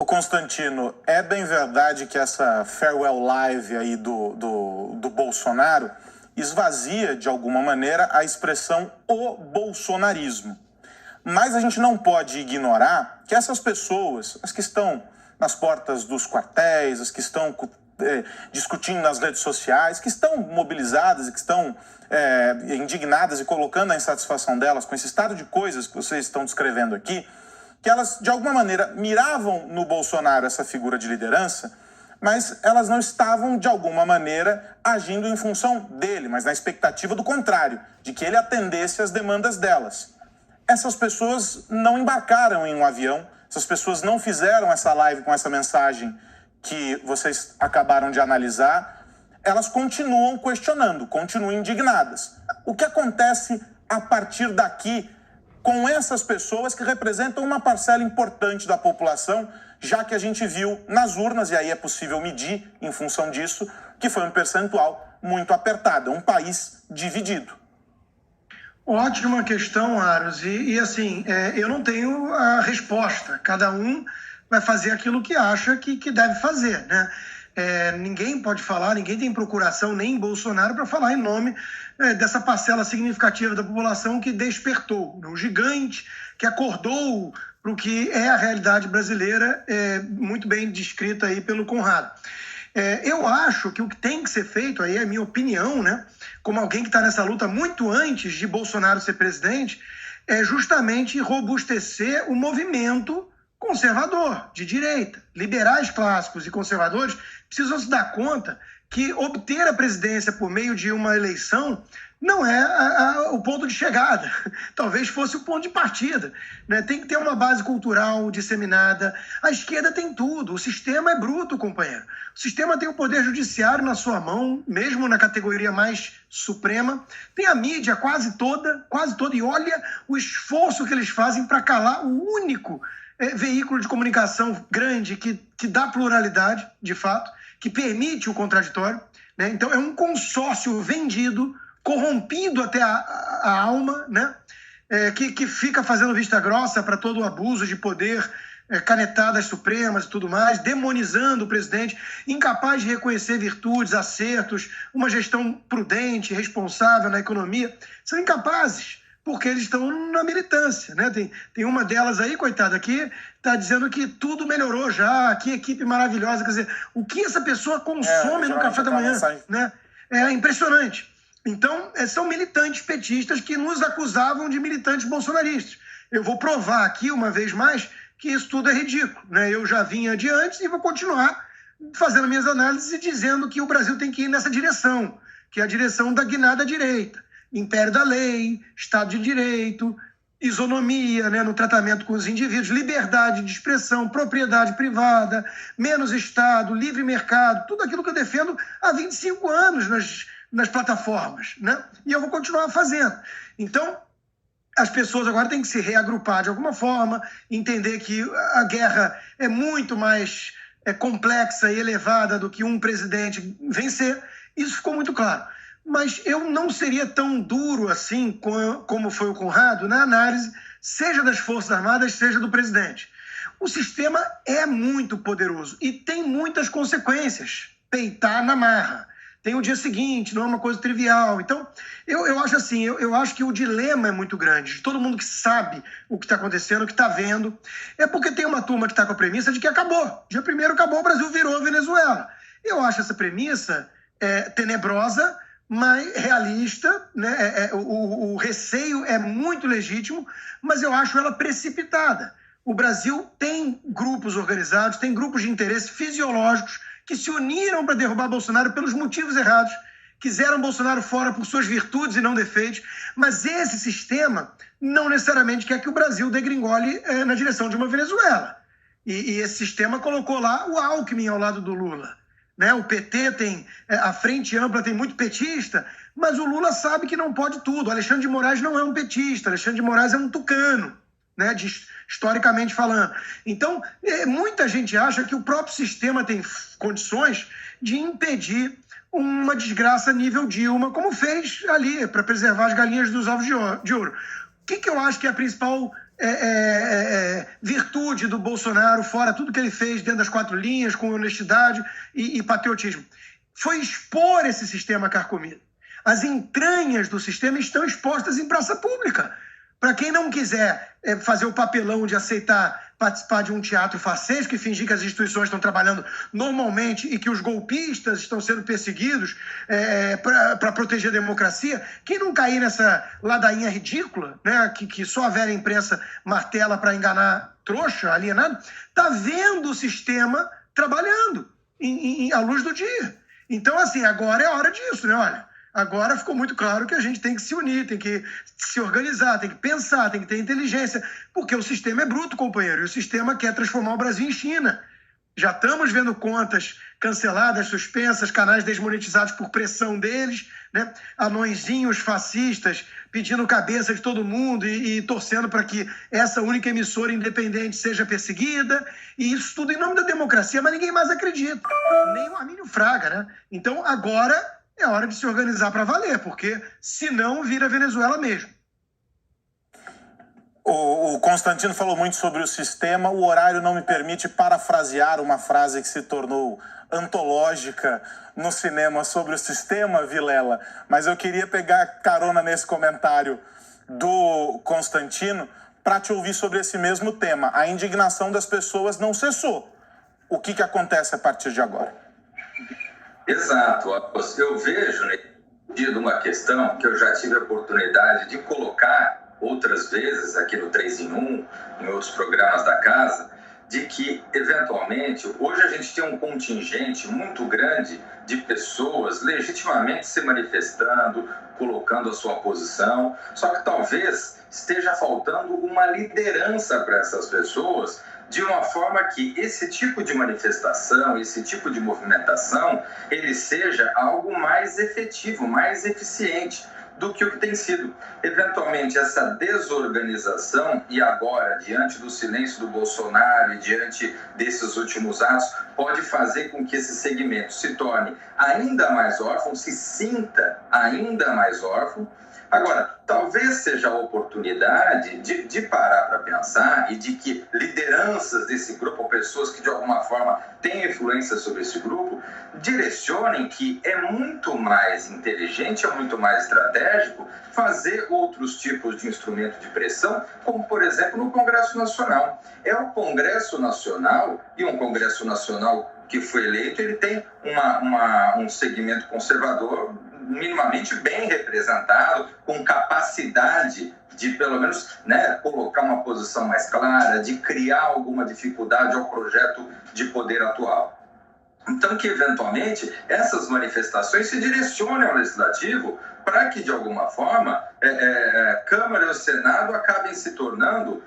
Constantino, é bem verdade que essa farewell live aí do Bolsonaro esvazia, de alguma maneira, a expressão o bolsonarismo. Mas a gente não pode ignorar que essas pessoas, as que estão nas portas dos quartéis, as que estão discutindo nas redes sociais, que estão mobilizadas e que estão indignadas e colocando a insatisfação delas com esse estado de coisas que vocês estão descrevendo aqui, que elas, de alguma maneira, miravam no Bolsonaro essa figura de liderança, mas elas não estavam, de alguma maneira, agindo em função dele, mas na expectativa do contrário, de que ele atendesse às demandas delas. Essas pessoas não embarcaram em um avião, essas pessoas não fizeram essa live com essa mensagem que vocês acabaram de analisar, elas continuam questionando, continuam indignadas. O que acontece a partir daqui com essas pessoas que representam uma parcela importante da população, já que a gente viu nas urnas, e aí é possível medir em função disso, que foi um percentual muito apertado, um país dividido. Ótima questão, Aros. Assim, eu não tenho a resposta. Cada um vai fazer aquilo que acha que deve fazer, né? Ninguém pode falar, ninguém tem procuração, nem em Bolsonaro, para falar em nome dessa parcela significativa da população que despertou, um gigante que acordou para o que é a realidade brasileira, muito bem descrita aí pelo Conrado. Eu acho que o que tem que ser feito, aí é a minha opinião, né, como alguém que está nessa luta muito antes de Bolsonaro ser presidente, é justamente robustecer o movimento conservador, de direita. Liberais clássicos e conservadores precisam se dar conta que obter a presidência por meio de uma eleição não é o ponto de chegada. Talvez fosse o ponto de partida, né? Tem que ter uma base cultural disseminada. A esquerda tem tudo. O sistema é bruto, companheiro. O sistema tem o poder judiciário na sua mão, mesmo na categoria mais suprema. Tem a mídia quase toda, e olha o esforço que eles fazem para calar o único veículo de comunicação grande que dá pluralidade, de fato, que permite o contraditório, né? Então é um consórcio vendido, corrompido até a alma, né? Que fica fazendo vista grossa para todo o abuso de poder, canetadas supremas e tudo mais, demonizando o presidente, incapaz de reconhecer virtudes, acertos, uma gestão prudente, responsável na economia. São incapazes, porque eles estão na militância, né? Tem uma delas aí, coitada, que está dizendo que tudo melhorou já, que equipe maravilhosa. Quer dizer, o que essa pessoa consome no café da manhã, né? É impressionante. Então, são militantes petistas que nos acusavam de militantes bolsonaristas. Eu vou provar aqui, uma vez mais, que isso tudo é ridículo, né? Eu já vinha de antes e vou continuar fazendo minhas análises e dizendo que o Brasil tem que ir nessa direção, que é a direção da guinada direita. Império da lei, Estado de Direito, isonomia, né, no tratamento com os indivíduos, liberdade de expressão, propriedade privada, menos Estado, livre mercado, tudo aquilo que eu defendo há 25 anos nas plataformas, né? E eu vou continuar fazendo. Então, as pessoas agora têm que se reagrupar de alguma forma, entender que a guerra é muito mais complexa e elevada do que um presidente vencer. Isso ficou muito claro. Mas eu não seria tão duro assim como foi o Conrado na análise, seja das Forças Armadas, seja do presidente. O sistema é muito poderoso e tem muitas consequências. Peitar na marra. Tem o dia seguinte, não é uma coisa trivial. Então, eu acho assim, eu acho que o dilema é muito grande. De todo mundo que sabe o que está acontecendo, o que está vendo. É porque tem uma turma que está com a premissa de que acabou. Dia 1º acabou, o Brasil virou Venezuela. Eu acho essa premissa tenebrosa, mas realista, né? O receio é muito legítimo, mas eu acho ela precipitada. O Brasil tem grupos organizados, tem grupos de interesse fisiológicos que se uniram para derrubar Bolsonaro pelos motivos errados, quiseram Bolsonaro fora por suas virtudes e não defeitos, mas esse sistema não necessariamente quer que o Brasil degringole na direção de uma Venezuela. E esse sistema colocou lá o Alckmin ao lado do Lula. Né? O PT tem, a Frente Ampla tem muito petista, mas o Lula sabe que não pode tudo. Alexandre de Moraes não é um petista, Alexandre de Moraes é um tucano, né? Historicamente falando. Então, muita gente acha que o próprio sistema tem condições de impedir uma desgraça nível Dilma, como fez ali, para preservar as galinhas dos ovos de ouro. O que eu acho que é a principal virtude do Bolsonaro, fora tudo que ele fez dentro das 4 linhas, com honestidade e patriotismo. Foi expor esse sistema carcomido. As entranhas do sistema estão expostas em praça pública. Para quem não quiser fazer o papelão de aceitar participar de um teatro farsesco e fingir que as instituições estão trabalhando normalmente e que os golpistas estão sendo perseguidos para proteger a democracia, quem não cair nessa ladainha ridícula, né, que só a velha imprensa martela para enganar trouxa, alienado, está vendo o sistema trabalhando à luz do dia. Então, assim, agora é a hora disso, né? Olha, agora ficou muito claro que a gente tem que se unir, tem que se organizar, tem que pensar, tem que ter inteligência, porque o sistema é bruto, companheiro, e o sistema quer transformar o Brasil em China. Já estamos vendo contas canceladas, suspensas, canais desmonetizados por pressão deles, né? Anõezinhos fascistas pedindo cabeça de todo mundo e torcendo para que essa única emissora independente seja perseguida, e isso tudo em nome da democracia, mas ninguém mais acredita, nem o Armínio Fraga, né? Então agora é hora de se organizar para valer, porque senão vira Venezuela mesmo. O Constantino falou muito sobre o sistema. O horário não me permite parafrasear uma frase que se tornou antológica no cinema sobre o sistema, Vilela. Mas eu queria pegar carona nesse comentário do Constantino para te ouvir sobre esse mesmo tema. A indignação das pessoas não cessou. O que acontece a partir de agora? Exato. Eu vejo, né, uma questão que eu já tive a oportunidade de colocar outras vezes aqui no 3 em 1, em outros programas da casa, de que, eventualmente, hoje a gente tem um contingente muito grande de pessoas legitimamente se manifestando, colocando a sua posição, só que talvez esteja faltando uma liderança para essas pessoas, de uma forma que esse tipo de manifestação, esse tipo de movimentação, ele seja algo mais efetivo, mais eficiente do que o que tem sido. Eventualmente, essa desorganização, e agora, diante do silêncio do Bolsonaro e diante desses últimos atos, pode fazer com que esse segmento se torne ainda mais órfão, se sinta ainda mais órfão. Agora, talvez seja a oportunidade de parar para pensar e de que lideranças desse grupo, ou pessoas que de alguma forma têm influência sobre esse grupo, direcionem que é muito mais inteligente, é muito mais estratégico fazer outros tipos de instrumento de pressão, como, por exemplo, no Congresso Nacional. É o Congresso Nacional, e um Congresso Nacional que foi eleito, ele tem um segmento conservador minimamente bem representado, com capacidade de, pelo menos, né, colocar uma posição mais clara, de criar alguma dificuldade ao projeto de poder atual. Então, que, eventualmente, essas manifestações se direcionem ao Legislativo para que, de alguma forma, Câmara e o Senado acabem se tornando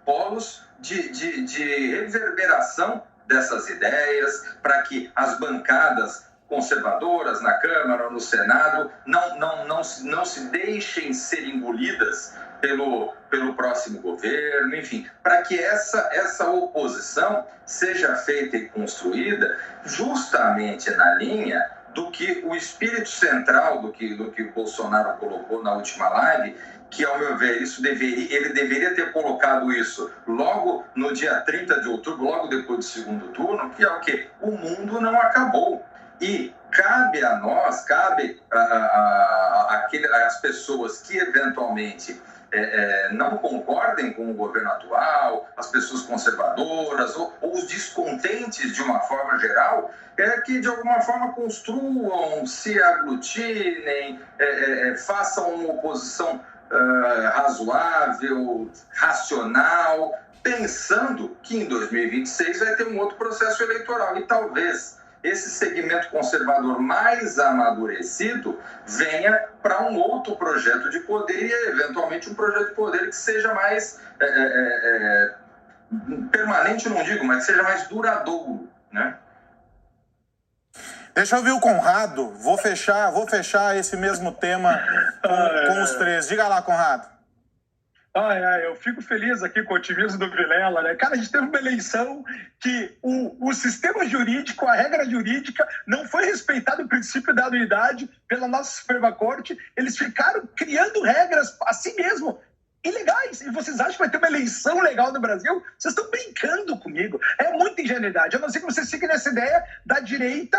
polos de reverberação dessas ideias, para que as bancadas conservadoras na Câmara ou no Senado não se deixem ser engolidas pelo próximo governo, enfim, para que essa oposição seja feita e construída justamente na linha do que o espírito central do que o Bolsonaro colocou na última live, que, ao meu ver, ele deveria ter colocado isso logo no dia 30 de outubro, logo depois do segundo turno, que é o quê? O mundo não acabou. E cabe a nós, cabe às pessoas que eventualmente não concordem com o governo atual, as pessoas conservadoras ou os descontentes de uma forma geral, que de alguma forma construam, se aglutinem, façam uma oposição razoável, racional, pensando que em 2026 vai ter um outro processo eleitoral e talvez esse segmento conservador mais amadurecido venha para um outro projeto de poder e, eventualmente, um projeto de poder que seja mais permanente, não digo, mas que seja mais duradouro, né? Deixa eu ouvir o Conrado. Vou fechar esse mesmo tema com os três. Diga lá, Conrado. Eu fico feliz aqui com o otimismo do Vilela, né? Cara, a gente teve uma eleição que o sistema jurídico, a regra jurídica, não foi respeitado o princípio da anuidade pela nossa Suprema Corte. Eles ficaram criando regras a si mesmo, ilegais. E vocês acham que vai ter uma eleição legal no Brasil? Vocês estão brincando comigo. É muita ingenuidade. A não ser que vocês fiquem nessa ideia da direita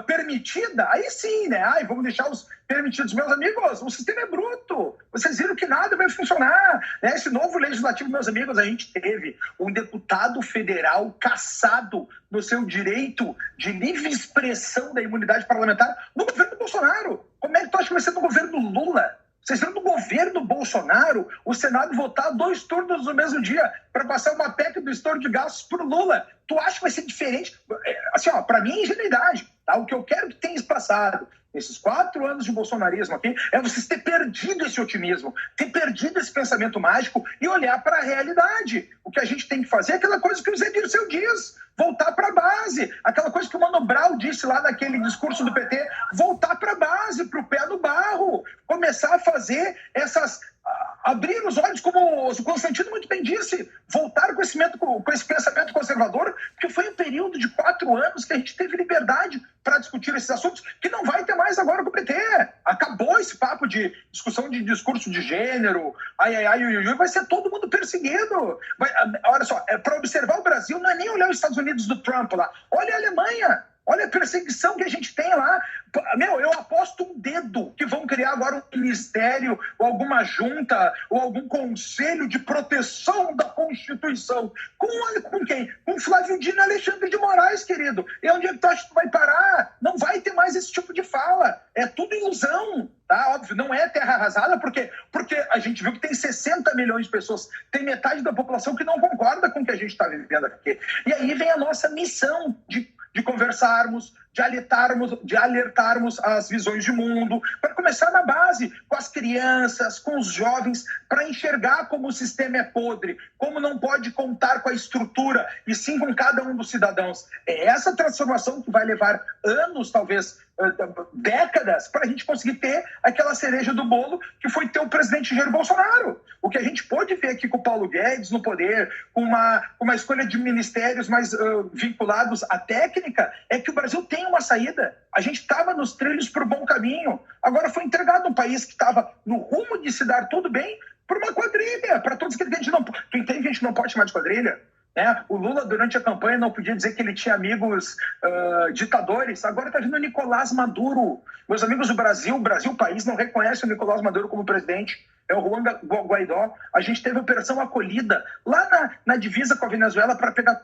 permitida. Aí sim, né? Ai, vamos deixar os permitidos. Meus amigos, o sistema é bruto. Vocês viram que nada vai funcionar. Né? Esse novo legislativo, meus amigos, a gente teve um deputado federal cassado no seu direito de livre expressão da imunidade parlamentar no governo Bolsonaro. Como é que tu acha que vai ser no governo Lula? Vocês viram no governo Bolsonaro o Senado votar 2 turnos no mesmo dia para passar uma PEC do estouro de gastos para o Lula. Tu acha que vai ser diferente? Assim, ó, para mim é ingenuidade. Tá? O que eu quero que tenha passado nesses 4 anos de bolsonarismo aqui é vocês ter perdido esse otimismo, ter perdido esse pensamento mágico e olhar para a realidade. O que a gente tem que fazer é aquela coisa que o Zé Dirceu diz, voltar para a base. Aquela coisa que o Mano Brown disse lá naquele discurso do PT, voltar para a base, para o pé no barro, começar a fazer essas... abrir os olhos, como o Constantino muito bem disse, voltar com esse pensamento conservador, porque foi um período de 4 anos que a gente teve liberdade para discutir esses assuntos, que não vai ter mais agora com o PT. Acabou esse papo de discussão de discurso de gênero, vai ser todo mundo perseguido. Olha só, para observar o Brasil, não é nem olhar os Estados Unidos do Trump lá, olha a Alemanha. Olha a perseguição que a gente tem lá. Eu aposto um dedo que vão criar agora um ministério, ou alguma junta, ou algum conselho de proteção da Constituição. Com quem? Com Flávio Dino e Alexandre de Moraes, querido. E onde é que tu acha que tu vai parar? Não vai ter mais esse tipo de fala. É tudo ilusão. Tá? Óbvio, não é terra arrasada, porque a gente viu que tem 60 milhões de pessoas, tem metade da população que não concorda com o que a gente está vivendo aqui. E aí vem a nossa missão de conversarmos, de alertarmos as visões de mundo, para começar na base, com as crianças, com os jovens, para enxergar como o sistema é podre, como não pode contar com a estrutura, e sim com cada um dos cidadãos. É essa transformação que vai levar anos, talvez décadas, para a gente conseguir ter aquela cereja do bolo que foi ter o presidente Jair Bolsonaro. O que a gente pôde ver aqui com o Paulo Guedes no poder, com uma escolha de ministérios mais vinculados à técnica, é que o Brasil tem uma saída. A gente estava nos trilhos para o bom caminho. Agora foi entregado um país que estava no rumo de se dar tudo bem por uma quadrilha, para todos aqueles que a gente não... Tu entende que a gente não pode chamar de quadrilha? O Lula, durante a campanha, não podia dizer que ele tinha amigos ditadores. Agora está vindo o Nicolás Maduro. Meus amigos, o Brasil, país, não reconhece o Nicolás Maduro como presidente. É o Juan Guaidó. A gente teve a Operação Acolhida lá na divisa com a Venezuela para pegar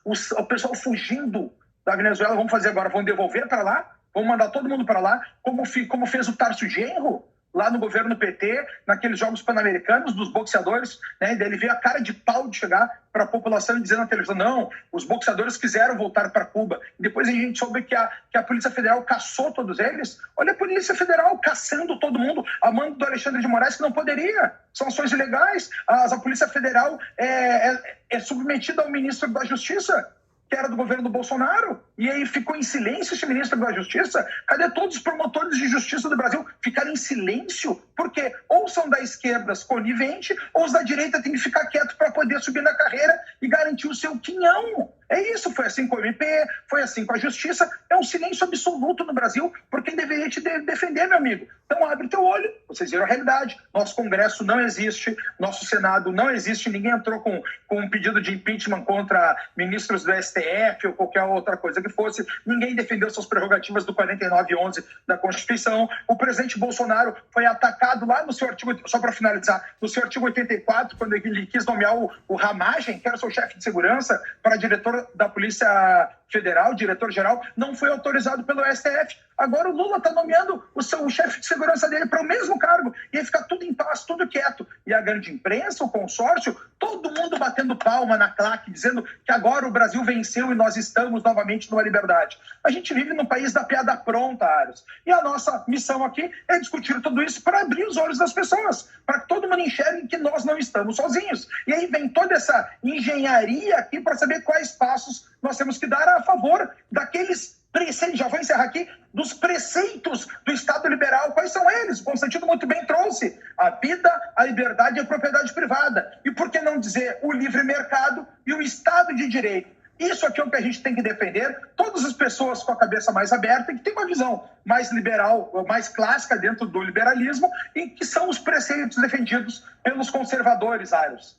o pessoal fugindo da Venezuela. Vamos fazer agora, vamos devolver para lá, vamos mandar todo mundo para lá, como fez o Tarso Genro, lá no governo PT, naqueles Jogos Pan-Americanos, dos boxeadores, né? E daí ele veio a cara de pau de chegar para a população e dizer na televisão, não, os boxeadores quiseram voltar para Cuba. E depois a gente soube que a Polícia Federal caçou todos eles. Olha a Polícia Federal caçando todo mundo, a mando do Alexandre de Moraes, que não poderia. São ações ilegais. A Polícia Federal é submetida ao ministro da Justiça, que era do governo do Bolsonaro, e aí ficou em silêncio esse ministro da Justiça. Cadê todos os promotores de justiça do Brasil? Ficaram em silêncio, porque ou são da esquerda conivente, ou os da direita têm que ficar quieto para poder subir na carreira e garantir o seu quinhão. É isso, foi assim com o MP, foi assim com a Justiça. É um silêncio absoluto no Brasil por quem deveria te defender, meu amigo. Então abre teu olho, vocês viram a realidade. Nosso Congresso não existe, nosso Senado não existe, ninguém entrou com um pedido de impeachment contra ministros do STF ou qualquer outra coisa que fosse, ninguém defendeu suas prerrogativas do 4911 da Constituição. O presidente Bolsonaro foi atacado lá no seu artigo, só para finalizar, no seu artigo 84, quando ele quis nomear o Ramagem, que era seu chefe de segurança, para diretor da Polícia Federal, diretor-geral, não foi autorizado pelo STF. Agora o Lula está nomeando o chefe de segurança dele para o mesmo cargo, e aí fica tudo em paz, tudo quieto. E a grande imprensa, o consórcio, todo mundo batendo palma na claque, dizendo que agora o Brasil venceu e nós estamos novamente numa liberdade. A gente vive num país da piada pronta, Aros. E a nossa missão aqui é discutir tudo isso para abrir os olhos das pessoas, para que todo mundo enxergue que nós não estamos sozinhos. E aí vem toda essa engenharia aqui para saber quais passos nós temos que dar a favor daqueles preceitos, já vou encerrar aqui, dos preceitos do Estado liberal. Quais são eles? O Constantino muito bem trouxe. A vida, a liberdade e a propriedade privada. E por que não dizer o livre mercado e o Estado de Direito? Isso aqui é o que a gente tem que defender, todas as pessoas com a cabeça mais aberta e que tem uma visão mais liberal, mais clássica dentro do liberalismo, e que são os preceitos defendidos pelos conservadores, Aros.